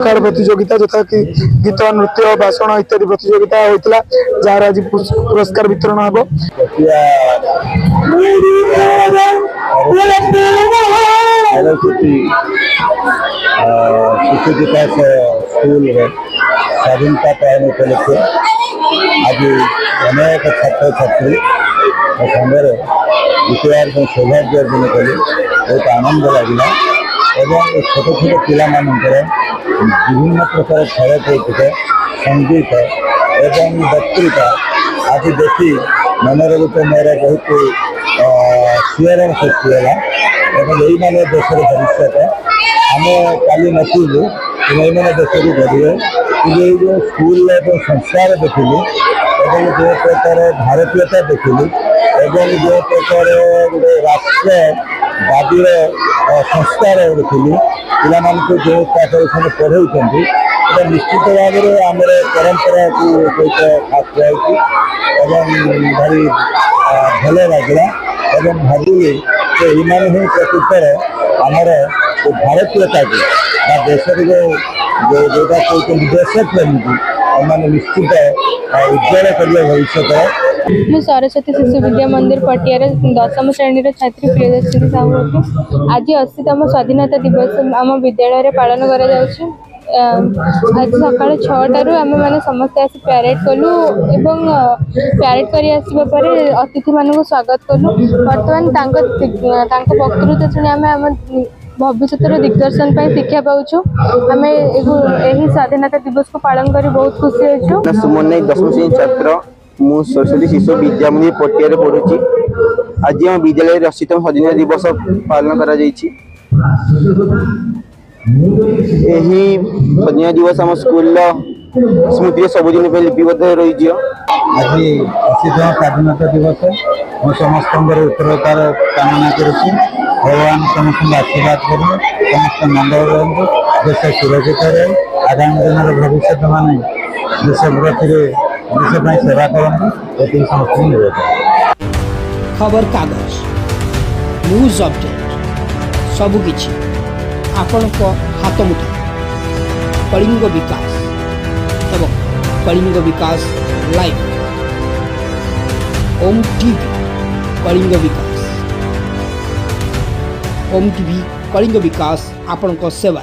Card प्रतियोगिता जथा कि गीत नृत्य भाषण इत्यादि प्रतियोगिता होता जार आज पुरस्कार वितरण हम शिशु विकास स्कूल स्वाधीनता पालन उपलक्षे आज अनेक छात्र छात्री संगे जितवार सौभाग्य अर्जन कले बहुत आनंद लगला एवं छोट छोट पिला विभिन्न प्रकार खेल कौतुक संगीत एवं वक्तृता आदि देखी मनर गोटे मोर बहुत शिहरण सृष्टि है यही मैंने देश भविष्य आम काली नथिलु ये देश को गढ़े कि जो स्कूल संस्कार देखिली जो प्रकार भारतीयता देखिली जो प्रकार गोटे राष्ट्रवादी संस्कार देखिली पिला जो पढ़ाई निश्चित भाव में आम परंपरा को सहित खाप खुआई भारी भल लगला भाविली ये ही प्रकृतर आमर भारतीयता को देश जोटा कहते देश प्रेमी मैंने निश्चित उज्जवल कर भविष्य मु सरस्वती शिशु विद्या मंदिर पटियार 10वीं श्रेणी छात्री प्रियदर्शिनी साहू आज 80तम स्वाधीनता दिवस आम विद्यालय पालन कर आज सकाल 6टारू आम मैंने समस्ते आसी प्यारेड कलु एवं प्यारेड कर आसवा अतिथि मानक स्वागत कलु बर्तमान वक्तृत्व शुणी आम भविष्य दिग्दर्शन पर शिक्षा पाचु आम यही स्वाधीनता दिवस को पालन कर बहुत खुशी अच्छु। सुमन नायक 10वीं श्रेणी छात्र मु सरस्वती शिशु विद्या मंदिर पटियार पढ़ुची आज आम विद्यालय 80तम स्वाधीनता दिवस पालन करा स्वाधीनता दिवस आम स्कूल स्मृति सबुदिन लिपिबद्ध रही आज 80तम स्वाधीनता दिवस मैं समस्त उत्तरोत्तर कामना करुच्ची भगवान समस्त आशीर्वाद करें समस्त मंगल रही देश सुरक्षित रहे आगामी दिन भविष्य मान देश प्रति देश सेवा करें समस्त निवेदन। खबर कागज न्यूज अपडेट सबुकिछि आपणक हाथ मुठा कलिंग विकास एवं कलिंग विकास लाइव ओम टीवी कलिंग विकास ओम टीवी कलिंग विकास आपणक सेवा।